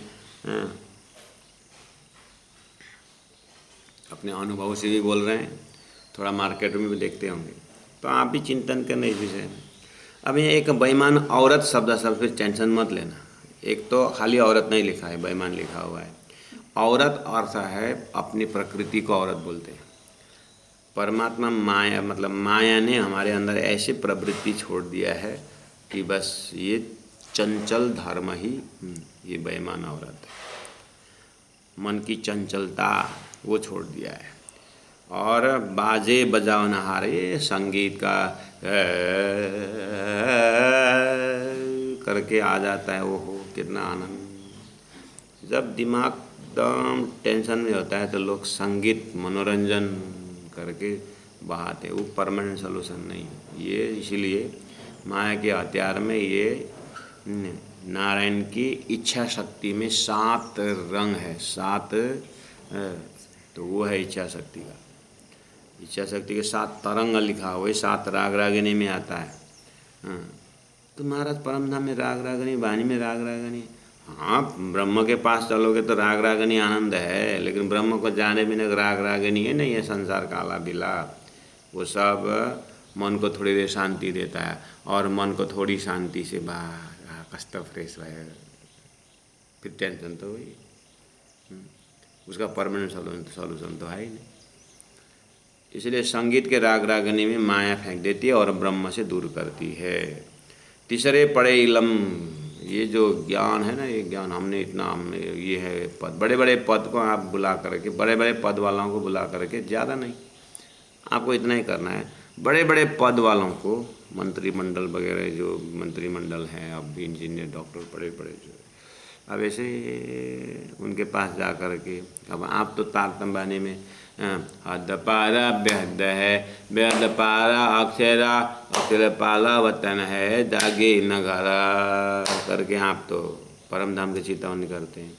अपने अनुभव से भी बोल रहे हैं, थोड़ा मार्केट में भी देखते होंगे, तो आप भी चिंतन करना इस विषय में। अब ये एक बेईमान औरत शब्द फिर टेंशन मत लेना, एक तो खाली औरत नहीं लिखा है, बेईमान लिखा हुआ है। औरत अर्थ है अपनी प्रकृति को औरत बोलते हैं। परमात्मा माया मतलब माया ने हमारे अंदर ऐसे प्रवृत्ति छोड़ दिया है कि बस ये चंचल धर्म ही ये बेईमान औरत है। मन की चंचलता वो छोड़ दिया है। और बाजे बजाओ नहारे, संगीत का करके आ जाता है, वो हो कितना आनंद। जब दिमाग एकदम टेंशन में होता है तो लोग संगीत मनोरंजन करके बहाते, वो परमानेंट सोल्यूशन नहीं। ये इसीलिए माया के हथियार में ये नारायण की इच्छा शक्ति में 7 रंग है, 7 तो वो है इच्छा शक्ति का। इच्छा शक्ति के 7 तरंग लिखा हुआ है, 7 राग रागिनी में आता है। तो महाराज परमधाम में राग रागिनी, वाणी में राग रागिनी। हाँ, ब्रह्म के पास चलोगे तो राग रागिनी आनंद है, लेकिन ब्रह्म को जाने बिना राग रागिनी है नहीं है संसार काला बिला। वो सब मन को थोड़ी देर शांति देता है, और मन को थोड़ी शांति से बाहर कष्ट फ्रेश है, फिर टेंशन तो हुई, उसका परमानेंट सॉल्यूशन तो है ही नहीं। इसलिए संगीत के राग रागिनी में माया फेंक देती है और ब्रह्म से दूर करती है। तीसरे पड़े इलम, ये जो ज्ञान है ना, ये ज्ञान हमने इतना ये है पद, बड़े बड़े पद को आप बुला करके, बड़े बड़े पद वालों को बुला करके, ज़्यादा नहीं, आपको इतना ही करना है। बड़े बड़े पद वालों को, मंत्रिमंडल वगैरह जो मंत्रिमंडल हैं, अब इंजीनियर डॉक्टर बड़े बड़े जो, अब ऐसे उनके पास जा कर के, अब आप तो तारतम्बानी में हद पारा बेहद है, बेहद पारा अक्षरा, अक्षर पाला वतन है, जागे नगारा करके आप तो परम धाम की चेतावनी करते हैं।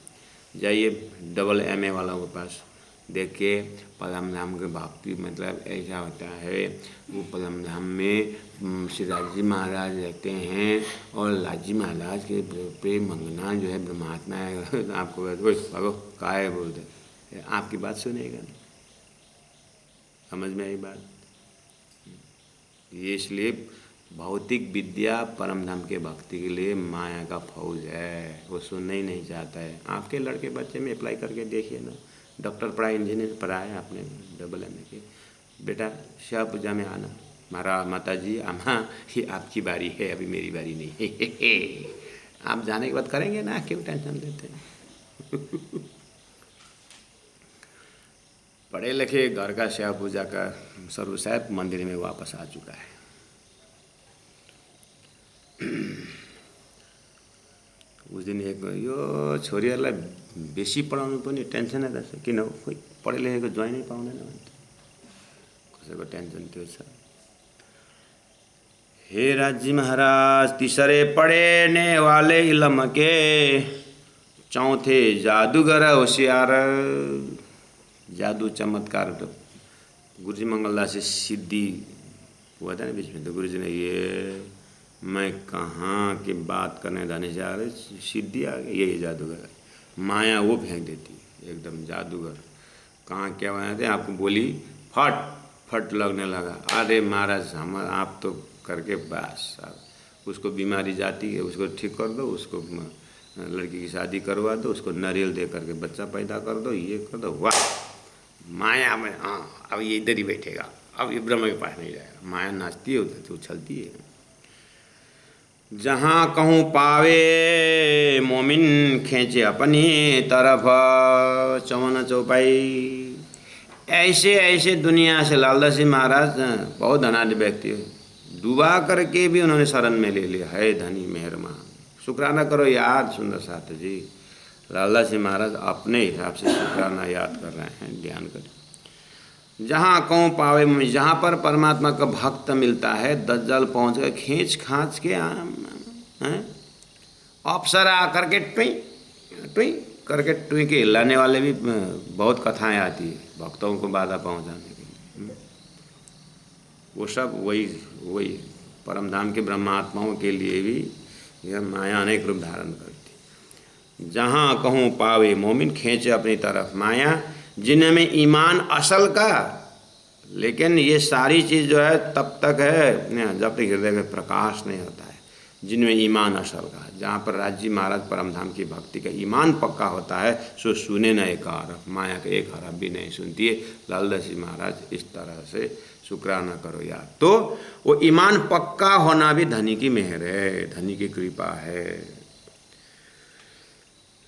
जाइए डबल MA वालों के पास, देखिए परम धाम के भक्ति मतलब ऐसा होता है। वो परम धाम में श्री लालजी महाराज रहते हैं, और लालजी महाराज के प्रेम मंगना जो है ब्रह्मात्मा है। आपको भगो काय बोलते, आपकी बात सुनेगा नहीं। समझ में आई बात? ये इसलिए भौतिक विद्या परम धाम के भक्ति के लिए माया का फौज है, वो सुनना ही नहीं चाहता है। आपके लड़के बच्चे में अप्लाई करके देखिए ना, डॉक्टर पढ़ा, इंजीनियर पढ़ा है आपने, AA की, बेटा शिव पूजा में आना, मारा माता जी अम्मा ये आपकी बारी है, अभी मेरी बारी नहीं है। आप जाने के बाद करेंगे ना, क्यों टेंशन लेते हैं? पढ़े लिखे घर का शिव पूजा का सर्व साहब मंदिर में वापस आ चुका है। उस दिन एक यो छोरीहरूलाई बेसी पढाउनु पनि टेन्सन रहेछ, किन हो खोइ पढे लेखेको ज्वाइन नै पाउँदैन भन्थ्यो, कसैको टेन्सन त्यो छ। हे राजी महाराज तीसरे पढ़ने वाले इल्म के, चौथे जादूगर होशियार। जादू चमत्कार तो गुरुजी मंगलदास से सिद्धि हुआ था ना बीच में, तो गुरुजी ने ये मैं कहाँ की बात करने जाने जा रहे, सिद्धि आ गई, यही जादूगर। माया वो फेंक देती एकदम, जादूगर कहाँ क्या बनाते हैं आपको, बोली फट फट लगने लगा। अरे महाराज हम आप तो करके बस उसको बीमारी जाती है, उसको ठीक कर दो, उसको लड़की की शादी करवा दो, उसको नारियल दे करके बच्चा पैदा कर दो, ये कर दो, वाह माया में। हाँ अब ये इधर ही बैठेगा, अब ये ब्रह्म के पास नहीं जाएगा। माया नाचती है उधर तो उछलती है। जहाँ कहूँ पावे मोमिन खींचे अपनी तरफ, चौवन चौपाई। ऐसे ऐसे दुनिया से लालदासी महाराज बहुत धनाढ़ व्यक्ति डूबा करके भी उन्होंने शरण में ले लिया है। धनी मेहरबान, शुक्राना करो याद सुंदर साथ जी। लालदासी महाराज अपने हिसाब से शुक्राना याद कर रहे हैं, ध्यान करें। जहाँ कहूँ पावे में, जहाँ पर परमात्मा का भक्त मिलता है, दज्जाल पहुँच गए खींच खाँच के अप्सरा आकर के टुई टुई करके टुई के हिलाने वाले भी बहुत कथाएं आती है भक्तों को बाधा पहुँचाने के लिए। वो सब वही परम धाम के ब्रह्मात्माओं के लिए भी यह माया अनेक रूप धारण करती। जहाँ कहूँ पावे मोमिन खींचे अपनी तरफ माया, जिनमें ईमान असल का, लेकिन ये सारी चीज़ जो है तब तक है जब तक हृदय में प्रकाश नहीं होता है। जिनमें ईमान असल का, जहाँ पर राजी महाराज परम धाम की भक्ति का ईमान पक्का होता है, सो सुने न एक हरफ, माया का एक हरफ भी नहीं सुनती है। लालदासी महाराज इस तरह से शुक्राना करो यार। तो वो ईमान पक्का होना भी धनी की मेहर है, धनी की कृपा है।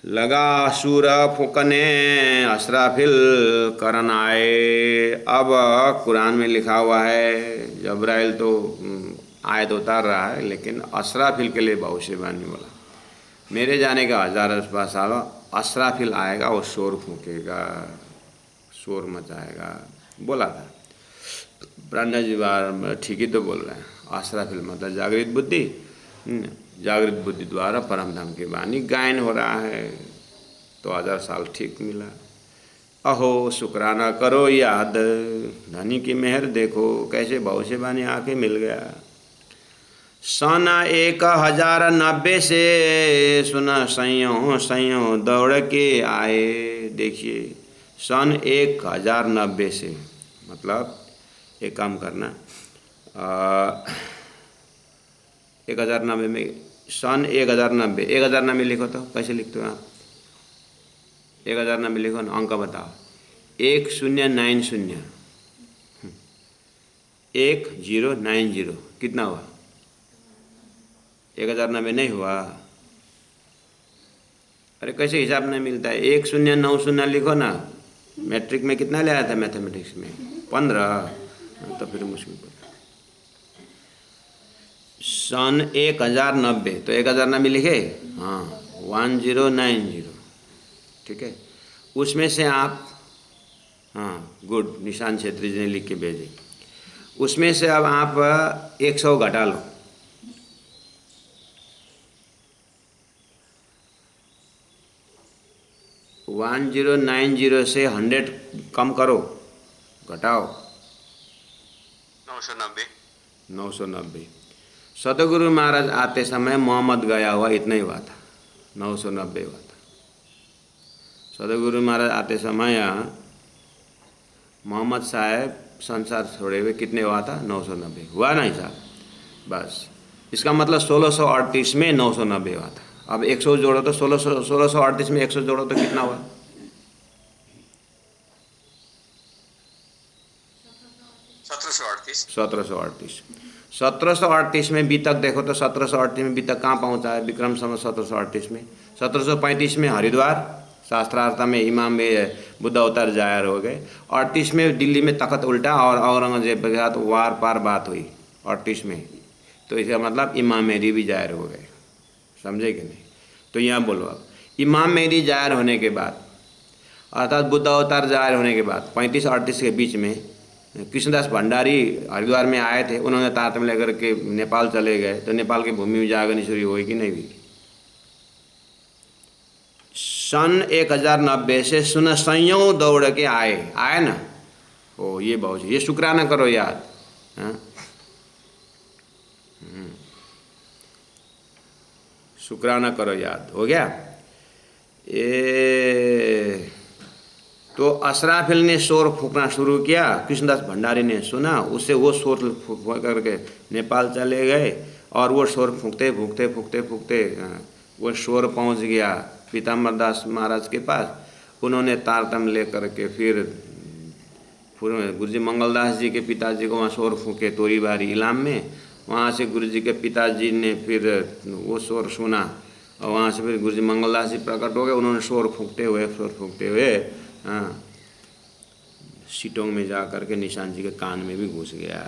लगा सूर फूकने असराफिल करन आए। अब कुरान में लिखा हुआ है, जब्राइल तो आयत उतार रहा है, लेकिन असराफिल के लिए भविष्यवाणी बोला। मेरे जाने का 1000 साल असराफिल आएगा, वो शोर फूकेगा, शोर मचाएगा, बोला था। ब्रह्मा जी बार ठीक ही तो बोल रहे हैं। असराफिल मतलब जागृत बुद्धि, जागृत बुद्धि द्वारा परम धाम की वाणी गायन हो रहा है, तो 1000 साल ठीक मिला। अहो शुक्राना करो याद, धनी की मेहर देखो कैसे भविष्यवाणी आके मिल गया। सन 1090 से सुना सैयों सैयों दौड़ के आए। देखिए सन 1090 से, मतलब एक काम करना 1090 में, सन 1090, 1090 लिखो तो कैसे लिखते हो आप? 1090 लिखो ना, अंक बताओ। 1090 1090 कितना हुआ? 1090 नहीं हुआ? अरे कैसे हिसाब नहीं मिलता है? 1090 लिखो ना। मैट्रिक में कितना ले आया था मैथमेटिक्स में? 15। तो फिर मुश्किल पड़ा। सन 1090, तो 1090 लिखे, हाँ 1090, ठीक है। उसमें से आप, हाँ गुड, निशान छेत्री जी ने लिख के भेजे। उसमें से अब आप 100 घटा लो। वन 1090 से 100 कम करो, घटाओ। 990। सतगुरु महाराज आते समय मोहम्मद गया हुआ इतना ही हुआ था, 990 हुआ था। सतगुरु महाराज आते समय मोहम्मद साहब संसार छोड़े हुए कितने हुआ था? 990 हुआ ना हिसाब? बस इसका मतलब 1638 में 990 हुआ था। अब 100 जोड़ो तो 1638 में 100 जोड़ो तो कितना हुआ? 1738। 1738 में बीतक देखो तो 1738 में बीतक कहाँ पहुँचा है? विक्रम संवत 1738 में। 1735 में हरिद्वार शास्त्रार्थ में इमाम में बुद्ध अवतार जाहिर हो गए। 38 में दिल्ली में तख्त उल्टा और औरंगजेब के साथ वार पार बात हुई 38 में। तो इसका मतलब इमाम मेहदी भी जाहिर हो गए, समझे कि नहीं? तो यहाँ बोलो अब इमाम मेहदी जाहिर होने के बाद अर्थात बुद्ध अवतार जाहिर होने के बाद 35-38 के बीच में कृष्णदास भंडारी हरिद्वार में आए थे। उन्होंने तारतम्य लेकर के नेपाल चले गए। तो नेपाल की भूमि में जागरणी शुरू हुई कि नहीं हुई? सन 1090 से सुन संयों दौड़ के आए ना। ओ ये बहुत, ये शुक्राना करो याद। हाँ शुक्राना करो याद, हो गया। तो असराफिल ने शोर फूकना शुरू किया, कृष्णदास भंडारी ने सुना, उससे वो शोर फूक करके नेपाल चले गए। और वो शोर फूकते फूकते फूकते फूकते वो शोर पहुंच गया पीताम्बर दास महाराज के पास। उन्होंने तारतम्य लेकर के फिर गुरुजी मंगलदास जी के पिताजी को वहाँ शोर फूके तोरीबारी इलाम में। वहाँ से गुरुजी के पिताजी ने फिर वो शोर सुना और वहाँ से फिर गुरुजी मंगलदास जी प्रकट हो गए। उन्होंने शोर फूकते हुए सीटोंग में जा कर के निशान जी के कान में भी घुस गया।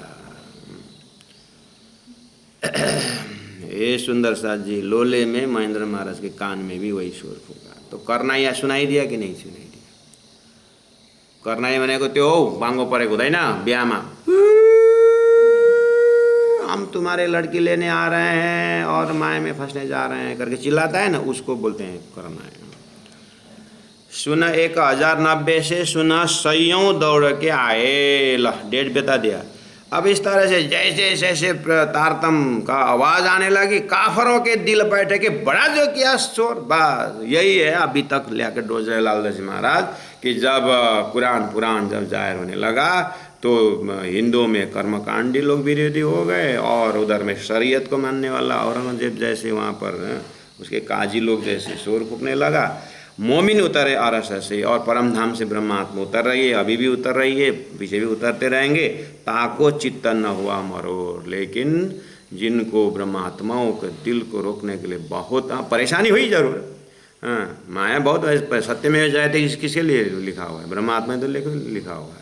ये सुंदर साथ जी लोले में महेंद्र महाराज के कान में भी वही शोर फूका। तो करनाइया सुनाई दिया कि नहीं सुनाई दिया? करनाई भनेको त्यो बाङ्गो परेको हुँदैन बिहामा, हम तुम्हारे लड़की लेने आ रहे हैं और माए में फंसने जा रहे हैं करके चिल्लाता है ना, उसको बोलते हैं करनाई। सुना 1090 से सुना सैयों दौड़ के आए। ल डेट बता दिया। अब इस तरह से जैसे जैसे तारतम का आवाज़ आने लगी, काफरों के दिल बैठे के बड़ा जो किया शोर। बस यही है अभी तक ले आकर डोजरे लालदास जी महाराज कि जब कुरान जब जाहिर होने लगा तो हिंदुओं में कर्मकांडी लोग विरोधी हो गए और उधर में शरीयत को मानने वाला औरंगजेब जैसे वहाँ पर उसके काजी लोग जैसे शोर फूकने लगा। मोमिन उतरे आरएसएस से और परम धाम से ब्रह्मात्मा उतर रही है, अभी भी उतर रही है, पीछे भी उतरते रहेंगे। ताको चित्त न हुआ मरोड़। लेकिन जिनको ब्रह्मात्माओं के दिल को रोकने के लिए बहुत परेशानी हुई जरूर। हाँ माया बहुत, सत्य में जाए थे किसके लिए लिखा हुआ है? ब्रह्मात्मा तो लिखा हुआ है।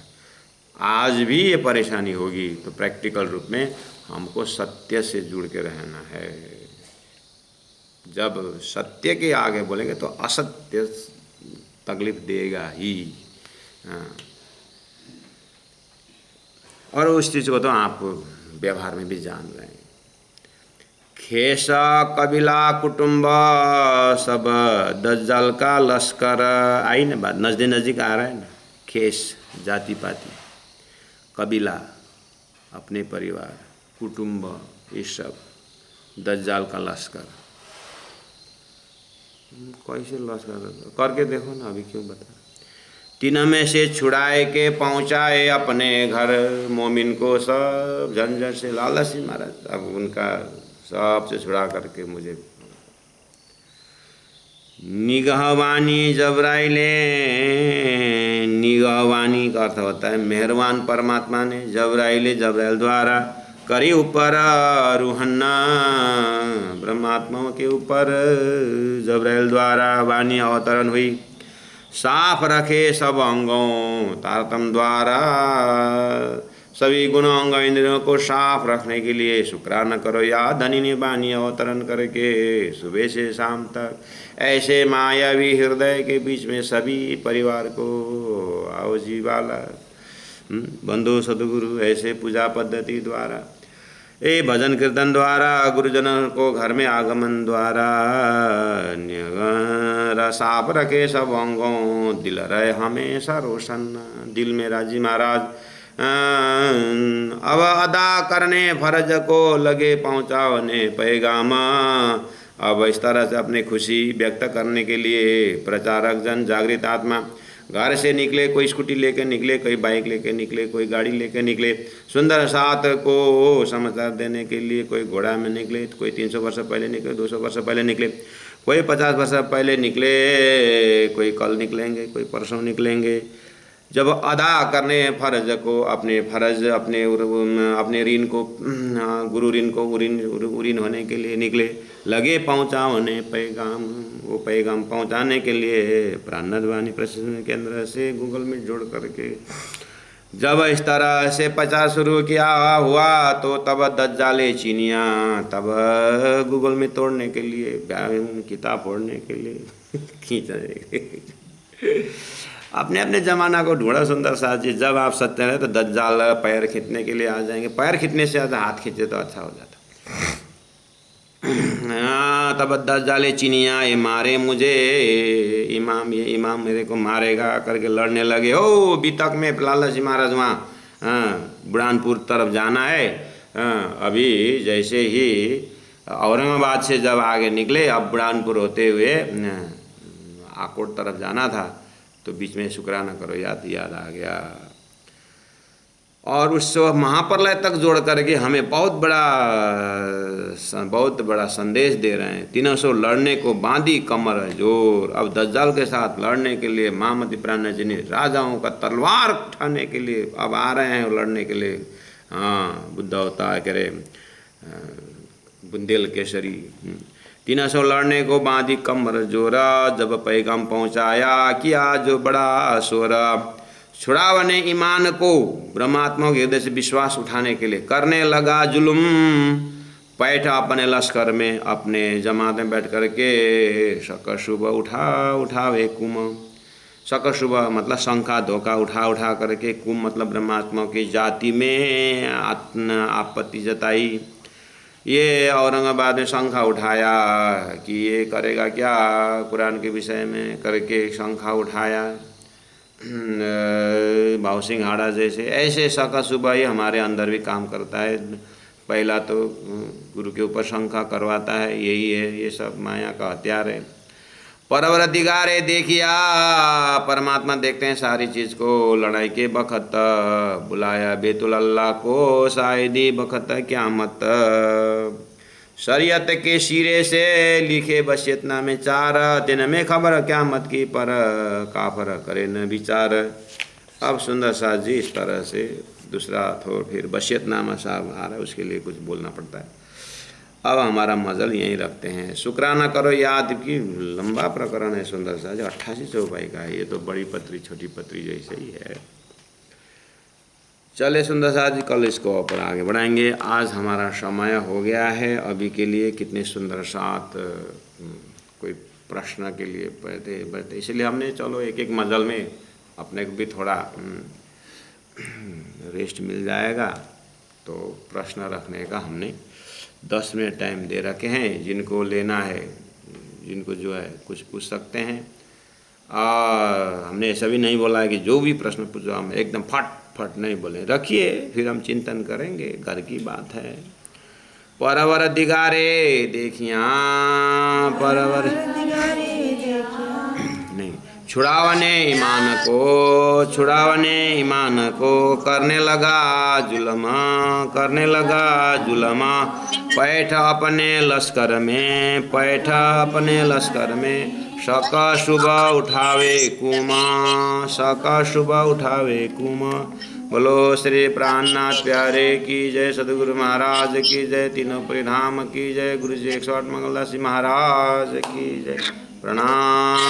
आज भी ये परेशानी होगी तो प्रैक्टिकल रूप में हमको सत्य से जुड़ के रहना है। जब सत्य के आगे बोलेंगे तो असत्य तकलीफ देगा ही। और उस चीज़ को तो आप व्यवहार में भी जान रहे हैं। खेस कबीला कुटुंब सब दज्जाल का लश्कर। आई ना बात, नज़दीक आ रहा है ना। खेस जाति पाति, कबीला अपने परिवार, कुटुंब, ये सब दज्जाल का लश्कर। कैसे लश्कर करके देखो ना, अभी क्यों बता। तीन में से छुड़ाए के पहुँचाए अपने घर मोमिन को सब झंझट से। लालदास जी महाराज अब उनका सबसे छुड़ा करके मुझे निगहवानी जबराइले। निगहवानी का अर्थ होता है मेहरबान परमात्मा ने जबराइल द्वारा करी ऊपर रूहन्ना, ब्रह्मात्माओं के ऊपर जबराइल द्वारा वाणी अवतरण हुई। साफ रखे सब अंगों, तारतम द्वारा सभी गुणों अंग इंद्रियों को साफ रखने के लिए शुक्राना करो या धनी ने वाणी अवतरण करके सुबह से शाम तक। ऐसे मायावी हृदय के बीच में सभी परिवार को आओ जी वाला बंधु सदगुरु ऐसे पूजा पद्धति द्वारा, ए भजन कीर्तन द्वारा, गुरुजनों को घर में आगमन द्वारा साफ रखे सब अंगों, दिल रहे हमेशा रोशन। दिल में राजी महाराज अब अदा करने फर्ज को लगे पहुँचाने पैगाम। अब इस तरह से अपनी खुशी व्यक्त करने के लिए प्रचारक जन जागृत आत्मा घर से निकले, कोई स्कूटी लेके निकले, कोई बाइक लेके निकले, कोई गाड़ी लेके निकले, सुंदर साथ को समाचार देने के लिए। कोई घोड़ा में निकले, कोई 300 वर्ष पहले निकले, 200 वर्ष पहले निकले, कोई 50 वर्ष पहले निकले, कोई कल निकलेंगे, कोई परसों निकलेंगे। जब अदा करने फ़र्ज को, अपने फ़र्ज, अपने ऋण को, गुरु ऋण को उरीन होने के लिए निकले, लगे पहुँचाने पैगाम। वो पैगाम पहुँचाने के लिए प्राणनाथ वाणी प्रशिक्षण केंद्र से गूगल मीट जोड़ करके जब इस तरह से प्रचार शुरू किया हुआ, तो तब दज्जाले चीनियाँ तब गूगल में तोड़ने के लिए, किताब फोड़ने के लिए खींच अपने अपने ज़माना को ढूंढा सुंदर सा चीज़। जब आप सत्य रहे तो दज्जाल पैर खींचने के लिए आ जाएंगे। पैर खींचने से ज़्यादा हाथ खींचे तो अच्छा हो जाता। तब दज्जाले चीनियाँ, ये मारे मुझे, इमाम, ये इमाम मेरे को मारेगा करके लड़ने लगे। ओ बीतक में लाला जी महाराज वहाँ बुरहानपुर तरफ जाना है। अभी जैसे ही औरंगाबाद से जब आगे निकले, अब बुरहानपुर होते हुए आकोट तरफ जाना था, तो बीच में शुक्राना करो याद आ गया। और उस महाप्रलय तक जोड़ करके हमें बहुत बड़ा संदेश दे रहे हैं। 300 लड़ने को बांधी कमर जोर। अब दज्जाल के साथ लड़ने के लिए महामती प्राणनाथ जी ने राजाओं का तलवार उठाने के लिए अब आ रहे हैं लड़ने के लिए। हाँ, बुद्ध अवतार करे बुंदेल केसरी। 300 लड़ने को बांधी कमर जोरा, जब पैगाम पहुँचाया किया जो बड़ा शोरा। छुड़ावने ईमान को, ब्रह्मात्मा के हृदय से विश्वास उठाने के लिए करने लगा जुल्म। बैठा अपने लश्कर में, अपने जमात में बैठ कर के शक शुभ उठावे कुम। शक शुभ मतलब शंका धोखा उठा करके, कुम मतलब ब्रह्मात्मा की जाति में आपत्ति जताई। ये औरंगाबाद में शंखा उठाया कि ये करेगा क्या कुरान के विषय में करके शंखा उठाया। भाव सिंह हाड़ा जैसे ऐसे शक सुबह ही हमारे अंदर भी काम करता है। पहला तो गुरु के ऊपर शंका करवाता है, यही है, ये सब माया का हथियार है। परवरदिगारे देखिया, परमात्मा देखते हैं सारी चीज़ को। लड़ाई के बखत बुलाया बेतुल अल्लाह को, शायदी बखत क़यामत। शरीयत के सिरे से लिखे वसीयतनामे 4, दिन में खबर क़यामत की, पर काफर करे न विचार। अब सुंदर साथ जी इस तरह से दूसरा थोड़ा फिर वसीयतनामा साहब आ रहा है, उसके लिए कुछ बोलना पड़ता है। अब हमारा मजल यहीं रखते हैं। शुक्राना करो याद की लंबा प्रकरण है सुंदर सा, जो 88 चौपाई का है। ये तो बड़ी पत्री छोटी पत्री जैसे ही है। चले सुंदर सा जी, कल इसको और आगे बढ़ाएंगे। आज हमारा समय हो गया है अभी के लिए। कितने सुंदर साथ कोई प्रश्न के लिए बढ़ते, इसलिए हमने चलो एक एक मजल में अपने को भी थोड़ा रेस्ट मिल जाएगा। तो प्रश्न रखने का हमने 10 मिनट टाइम दे रखे हैं। जिनको लेना है, जिनको जो है कुछ पूछ सकते हैं। हमने ऐसा भी नहीं बोला है कि जो भी प्रश्न पूछो हम एकदम फट नहीं बोले, रखिए, फिर हम चिंतन करेंगे, घर की बात है। परवर दिगारे देखिया, परवर नहीं, छुड़ावने ईमान को करने लगा जुलमा। पैठ अपने लश्कर में, शक शुभ उठावे कुमा। बोलो श्री प्राणनाथ प्यारे की जय, सदगुरु महाराज की जय, तीनों परिधाम की जय, गुरु जी 108 मंगलदास जी महाराज की जय। प्रणाम।